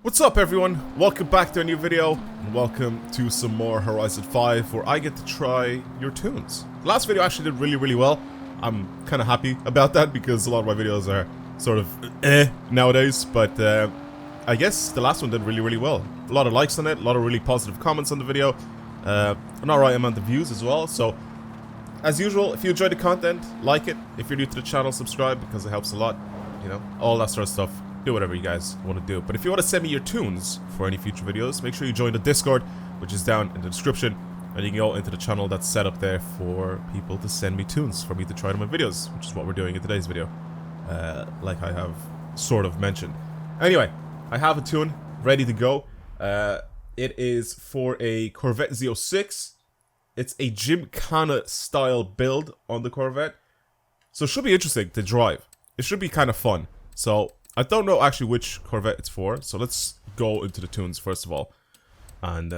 What's up everyone, welcome back to a new video, and welcome to some more Horizon 5 where I get to try your tunes. The last video actually did really well. I'm kind of happy about that because a lot of my videos are sort of nowadays, but I guess the last one did really well. A lot of likes on it, a lot of really positive comments on the video, an alright amount of views as well, so as usual, if you enjoyed the content, like it. If you're new to the channel, subscribe because it helps a lot, you know, all that sort of stuff. Do whatever you guys want to do. But if you want to send me your tunes for any future videos, make sure you join the Discord, which is down in the description, and you can go into the channel that's set up there for people to send me tunes for me to try them in videos, which is what we're doing in today's video, like I have sort of mentioned. Anyway, I have a tune ready to go. It is for a Corvette Z06. It's a Gymkhana style build on the Corvette, so it should be interesting to drive. It should be kind of fun. So I don't know actually which Corvette it's for, so let's go into the tunes first of all, and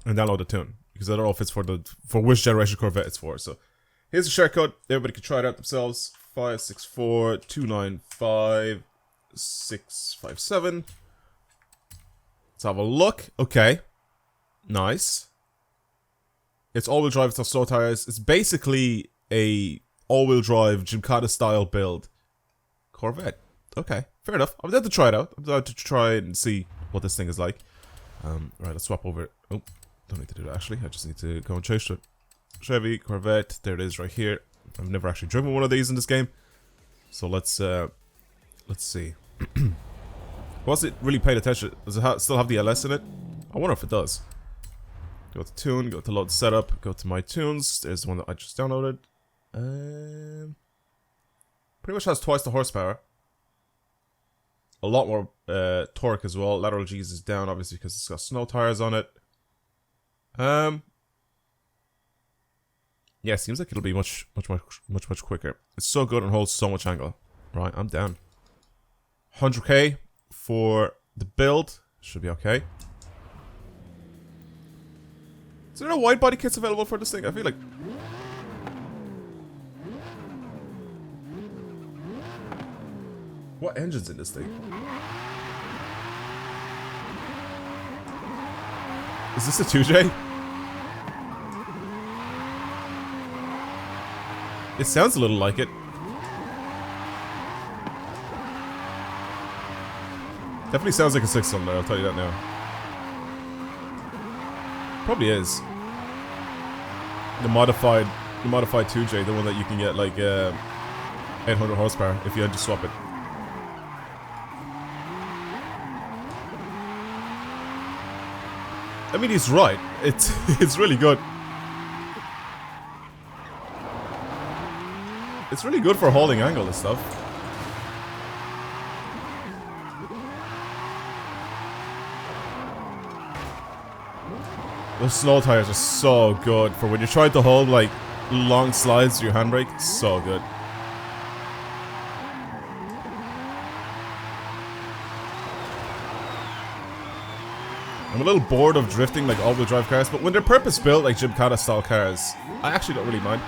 download the tune because I don't know if it's for which generation Corvette it's for. So here's the share code. Everybody can try it out themselves. 564295657. Let's have a look. Okay, nice. It's all-wheel drive, it's slow tires. It's basically a all-wheel drive Gymkhana style build Corvette. Okay, fair enough. I'm down to try it out. I'm down to try and see what this thing is like. Right, let's swap over. Oh, don't need to do that actually. I just need to go and change to Chevy, Corvette. There it is right here. I've never actually driven one of these in this game. So let's see. Was it really paid attention? Does it still have the LS in it? I wonder if it does. Go to tune, go to load setup, go to my tunes. There's the one that I just downloaded. Pretty much has twice the horsepower. A lot more torque as well. Lateral G's is down obviously because it's got snow tires on it. Yeah, seems like it'll be much quicker. It's so good and holds so much angle. Right, I'm down. 100k for the build. Should be okay. Is there no wide body kits available for this thing? I feel like... What engine's in this thing? Is this a 2J? It sounds a little like it. Definitely sounds like a 6-cylinder, I'll tell you that now. Probably is. The modified 2J, the one that you can get like 800 horsepower if you had to swap it. I mean, he's right. It's really good. It's really good for holding angle and stuff. Those snow tires are so good for when you're trying to hold like long slides to your handbrake. It's so good. I'm a little bored of drifting like all-wheel drive cars, but when they're purpose-built like Gymkhana style cars, I actually don't really mind.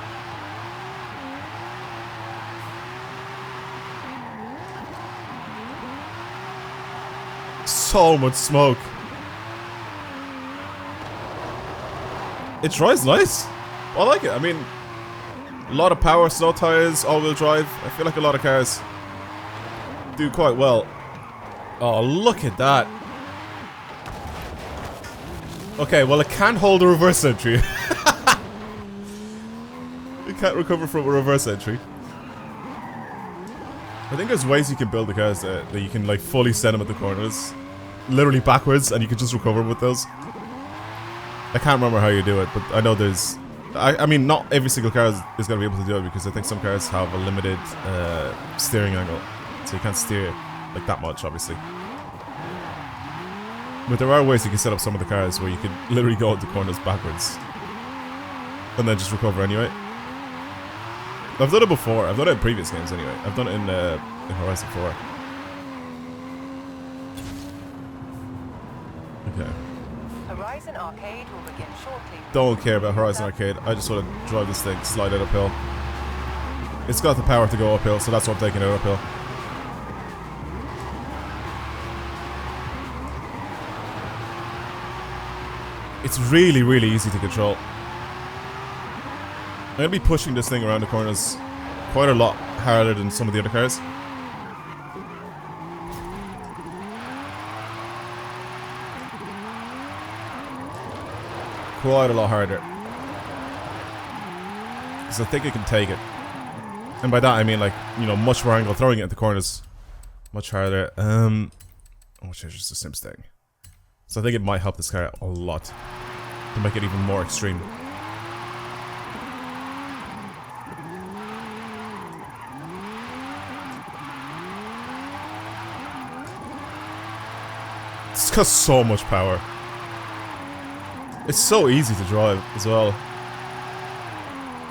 So much smoke. It drives nice. I like it. I mean, a lot of power, snow tires, all-wheel drive. I feel like a lot of cars do quite well. Oh, look at that. Okay, well it can't hold a reverse entry. It can't recover from a reverse entry. I think there's ways you can build the cars that you can like fully send them at the corners. Literally backwards, and you can just recover with those. I can't remember how you do it, but I know there's... I mean, not every single car is going to be able to do it because I think some cars have a limited steering angle. So you can't steer like that much, obviously. But there are ways you can set up some of the cars where you can literally go into corners backwards. And then just recover anyway. I've done it before. I've done it in previous games anyway. I've done it in Horizon 4. Okay. Horizon Arcade will begin shortly. Don't care about Horizon Arcade. I just want to drive this thing, slide it uphill. It's got the power to go uphill, so that's why I'm taking it uphill. It's really, really easy to control. I'm gonna be pushing this thing around the corners quite a lot harder than some of the other cars. Quite a lot harder. Because I think it can take it. And by that I mean, like, you know, much more angle, throwing it at the corners. Much harder. I'll change this to Sims thing. So I think it might help this car a lot. To make it even more extreme. It's got so much power. It's so easy to drive as well.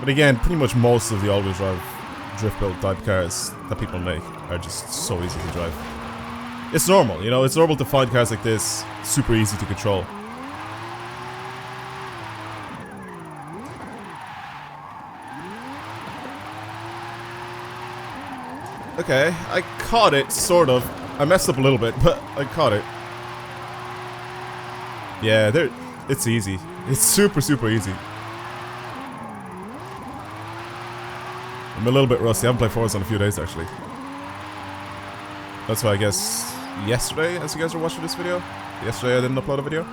But again, pretty much most of the all-wheel drive drift build type cars that people make are just so easy to drive. It's normal, you know, it's normal to find cars like this super easy to control. Okay, I caught it, sort of. I messed up a little bit, but I caught it. Yeah, it's easy. It's super, super easy. I'm a little bit rusty. I haven't played Forza in a few days, actually. That's why I guess yesterday, as you guys were watching this video, yesterday I didn't upload a video.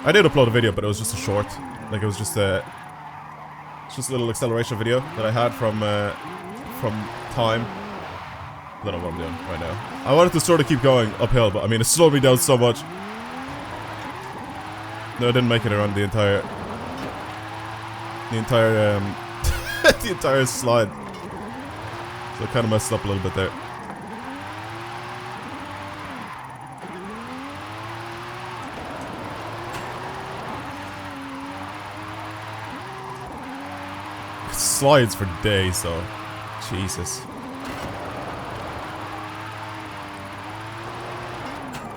I did upload a video, but it was just a short. Like, it was just a little acceleration video that I had from time. I don't know what I'm doing right now. I wanted to sort of keep going uphill, but I mean, it slowed me down so much. No, I didn't make it around the entire the entire slide. So I kind of messed up a little bit there. It slides for days though. Jesus.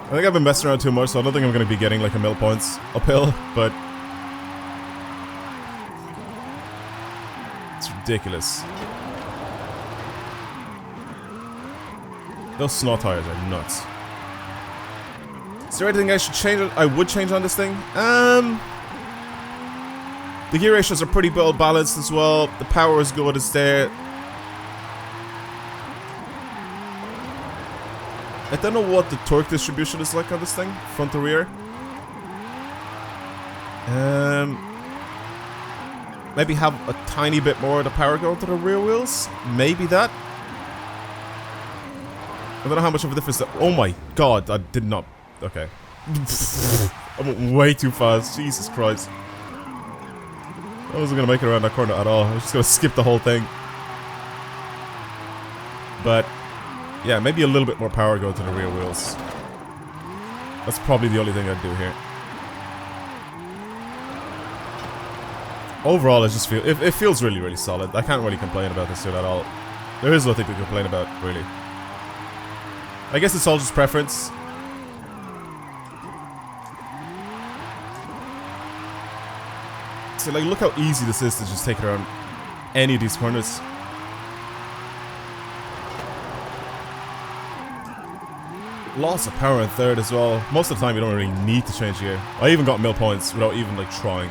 I think I've been messing around too much, so I don't think I'm going to be getting like 1,000,000 points uphill, but it's ridiculous. Those snow tires are nuts. Is there anything I should change? I would change on this thing? The gear ratios are pretty well balanced as well. The power is good, it's there. I don't know what the torque distribution is like on this thing, front to rear. Maybe have a tiny bit more of the power going to the rear wheels. Maybe that. I don't know how much of a difference that. Oh my god, I did not. Okay. I went way too fast. Jesus Christ. I wasn't gonna make it around that corner at all. I was just gonna skip the whole thing. But yeah, maybe a little bit more power going to the rear wheels. That's probably the only thing I'd do here. Overall, I just feel it feels really, really solid. I can't really complain about this suit at all. There is nothing to complain about, really. I guess it's all just preference. So, like, look how easy this is to just take it around any of these corners. Lots of power in third as well. Most of the time you don't really need to change gear. I even got 1,000,000 points without even like trying.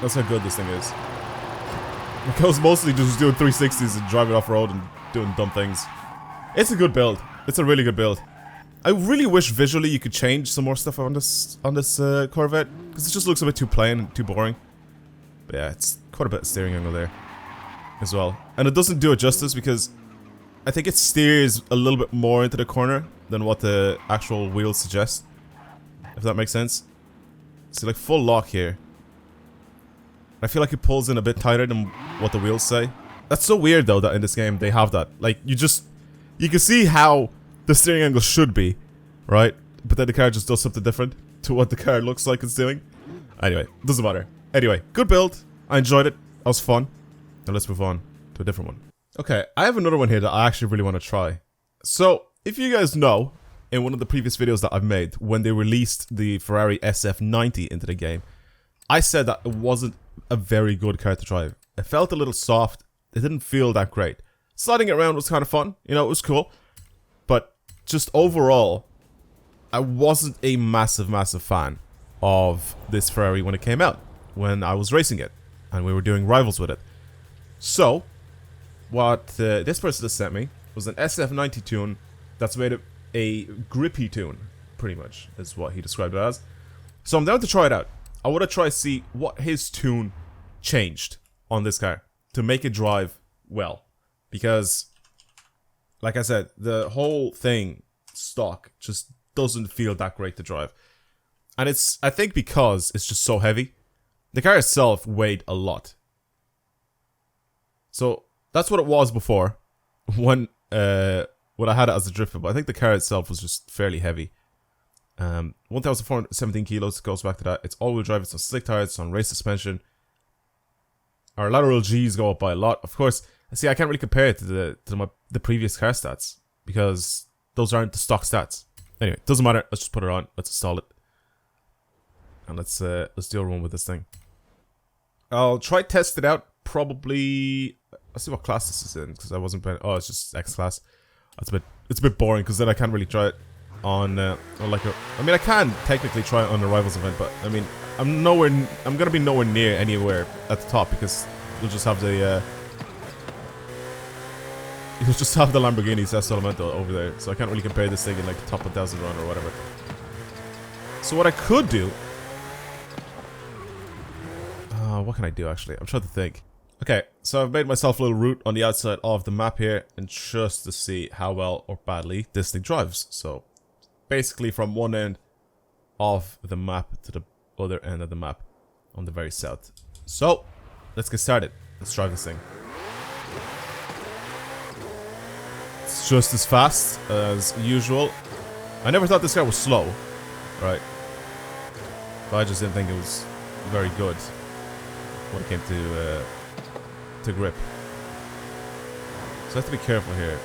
That's how good this thing is. Like, I was mostly just doing 360s and driving off road and doing dumb things. It's a good build. It's a really good build. I really wish visually you could change some more stuff on this Corvette, because it just looks a bit too plain and too boring. But yeah, it's quite a bit of steering angle there as well. And it doesn't do it justice because I think it steers a little bit more into the corner than what the actual wheels suggest. If that makes sense. See, like, full lock here. I feel like it pulls in a bit tighter than what the wheels say. That's so weird though that in this game they have that. Like, you can see how the steering angle should be, right? But then the car just does something different to what the car looks like it's doing. Anyway, doesn't matter. Anyway, good build. I enjoyed it. That was fun. Now let's move on to a different one. Okay, I have another one here that I actually really want to try. So, if you guys know, in one of the previous videos that I've made, when they released the Ferrari SF90 into the game, I said that it wasn't a very good car to drive. It felt a little soft. It didn't feel that great. Sliding it around was kind of fun. You know, it was cool. But just overall, I wasn't a massive fan of this Ferrari when it came out, when I was racing it, and we were doing rivals with it. So, what this person has sent me was an SF90 tune that's made a grippy tune, pretty much, is what he described it as. So I'm down to try it out. I want to try to see what his tune changed on this car to make it drive well. Because, like I said, the whole thing, stock, just doesn't feel that great to drive. And it's, I think because it's just so heavy. The car itself weighed a lot. So, that's what it was before, when I had it as a drift, but I think the car itself was just fairly heavy. 1,417 kilos, goes back to that. It's all-wheel drive, it's on slick tires, it's on race suspension. Our lateral G's go up by a lot. Of course, see, I can't really compare it to the previous car stats, because those aren't the stock stats. Anyway, doesn't matter, let's just put it on, let's install it. And let's do a run with this thing. I'll try test it out, probably. Let's see what class this is in, because I wasn't playing. Oh, it's just X class. It's a bit boring, because then I can't really try it on like a. I mean, I can technically try it on the rivals event, but I mean, I'm gonna be nowhere near anywhere at the top, because you'll just have the Lamborghinis S Elemento over there, so I can't really compare this thing in like the top 1,000 run or whatever. So what I could do. What can I do actually? I'm trying to think. Okay, so I've made myself a little route on the outside of the map here, and just to see how well or badly this thing drives. So, basically from one end of the map to the other end of the map on the very south. So, let's get started. Let's drive this thing. It's just as fast as usual. I never thought this car was slow, right? But I just didn't think it was very good when it came to grip. So I have to be careful here.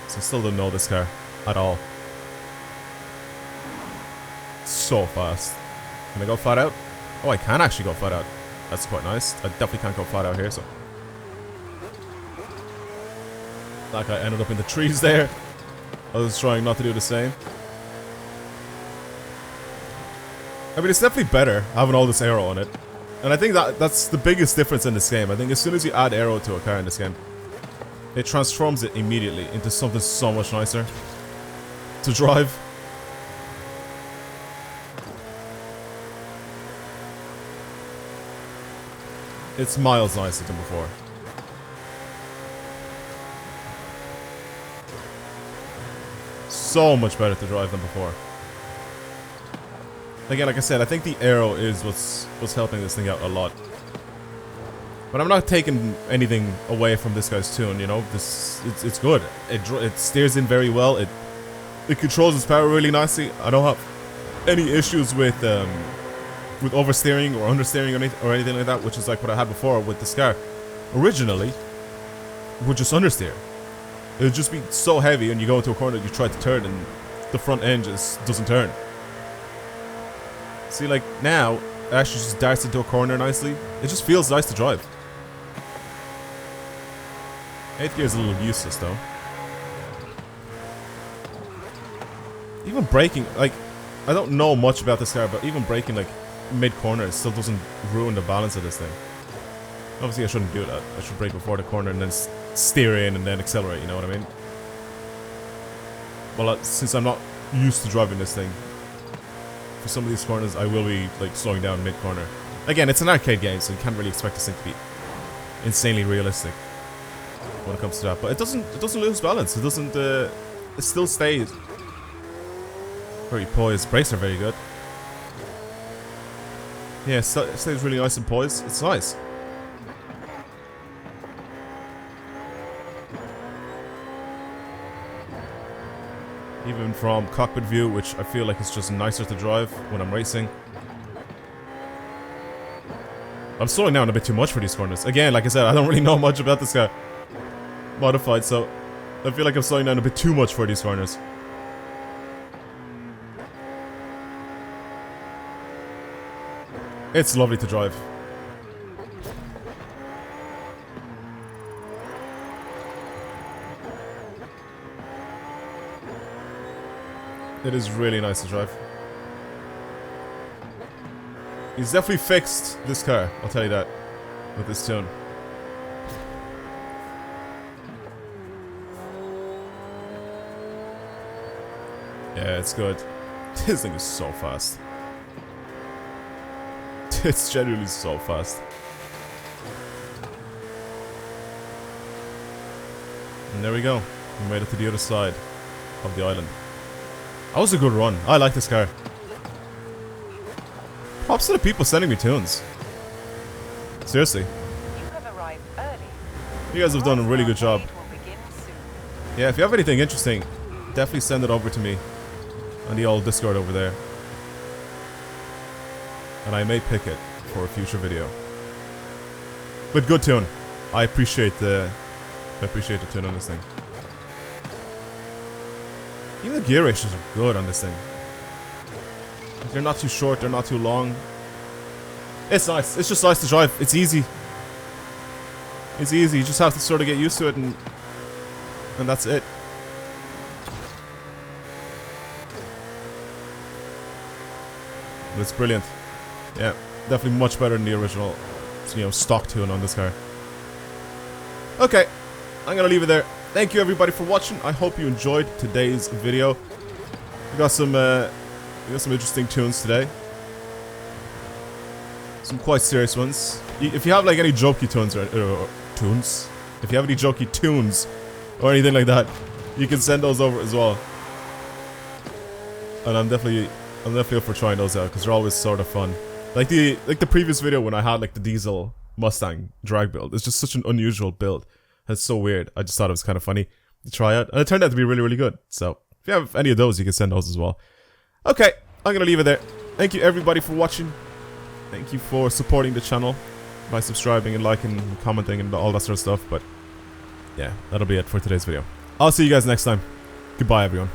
So I still don't know this car at all. It's so fast. Can I go flat out? Oh, I can actually go flat out. That's quite nice. I definitely can't go flat out here, so. That guy ended up in the trees there. I was trying not to do the same. I mean, it's definitely better having all this aero on it. And I think that's the biggest difference in this game. I think as soon as you add aero to a car in this game, it transforms it immediately into something so much nicer to drive. It's miles nicer than before. So much better to drive than before. Again, like I said, I think the aero is what's helping this thing out a lot. But I'm not taking anything away from this guy's tune, you know. It's good. It steers in very well. It controls its power really nicely. I don't have any issues with oversteering or understeering or anything like that, which is like what I had before with this car. Originally, would just understeer. It would just be so heavy, and you go into a corner, you try to turn, and the front end just doesn't turn. See, like, now, it actually just darts into a corner nicely. It just feels nice to drive. 8th gear is a little useless, though. Even braking, like, I don't know much about this car, but even braking, like, mid-corner, it still doesn't ruin the balance of this thing. Obviously, I shouldn't do that. I should brake before the corner and then steer in and then accelerate, you know what I mean? Well, since I'm not used to driving this thing, for some of these corners, I will be like slowing down mid-corner. Again, it's an arcade game, so you can't really expect this thing to be insanely realistic when it comes to that. But it doesn't lose balance. It doesn't. It still stays very poised. Brakes are very good. Yeah, it stays really nice and poised. It's nice. Even from cockpit view, which I feel like is just nicer to drive when I'm racing. I'm slowing down a bit too much for these corners. Again, like I said, I don't really know much about this car modified, so I feel like I'm slowing down a bit too much for these corners. It's lovely to drive. It is really nice to drive. He's definitely fixed this car, I'll tell you that, with this tune. Yeah, it's good. This thing is so fast. It's genuinely so fast. And there we go. We made it to the other side of the island. That was a good run. I like this car. Props to the people sending me tunes. Seriously. You have arrived early. You guys have done a really good job. Arcade will begin soon. Yeah, if you have anything interesting, definitely send it over to me on the old Discord over there. And I may pick it for a future video. But good tune. I appreciate the tune on this thing. Even the gear ratios are good on this thing. They're not too short, they're not too long. It's nice. It's just nice to drive. It's easy. It's easy. You just have to sort of get used to it, and that's it. But it's brilliant. Yeah, definitely much better than the original, you know, stock tune on this car. Okay, I'm gonna leave it there. Thank you everybody for watching. I hope you enjoyed today's video. We got some interesting tunes today. Some quite serious ones. If you have like any jokey tunes or tunes, if you have any jokey tunes or anything like that, you can send those over as well. And I'm definitely up for trying those out because they're always sort of fun. Like the previous video when I had like the diesel Mustang drag build. It's just such an unusual build. It's so weird. I just thought it was kind of funny to try out, and it turned out to be really, really good. So if you have any of those, you can send those as well. Okay, I'm gonna leave it there. Thank you everybody for watching. Thank you for supporting the channel by subscribing and liking and commenting and all that sort of stuff. But yeah, that'll be it for today's video. I'll see you guys next time. Goodbye, everyone.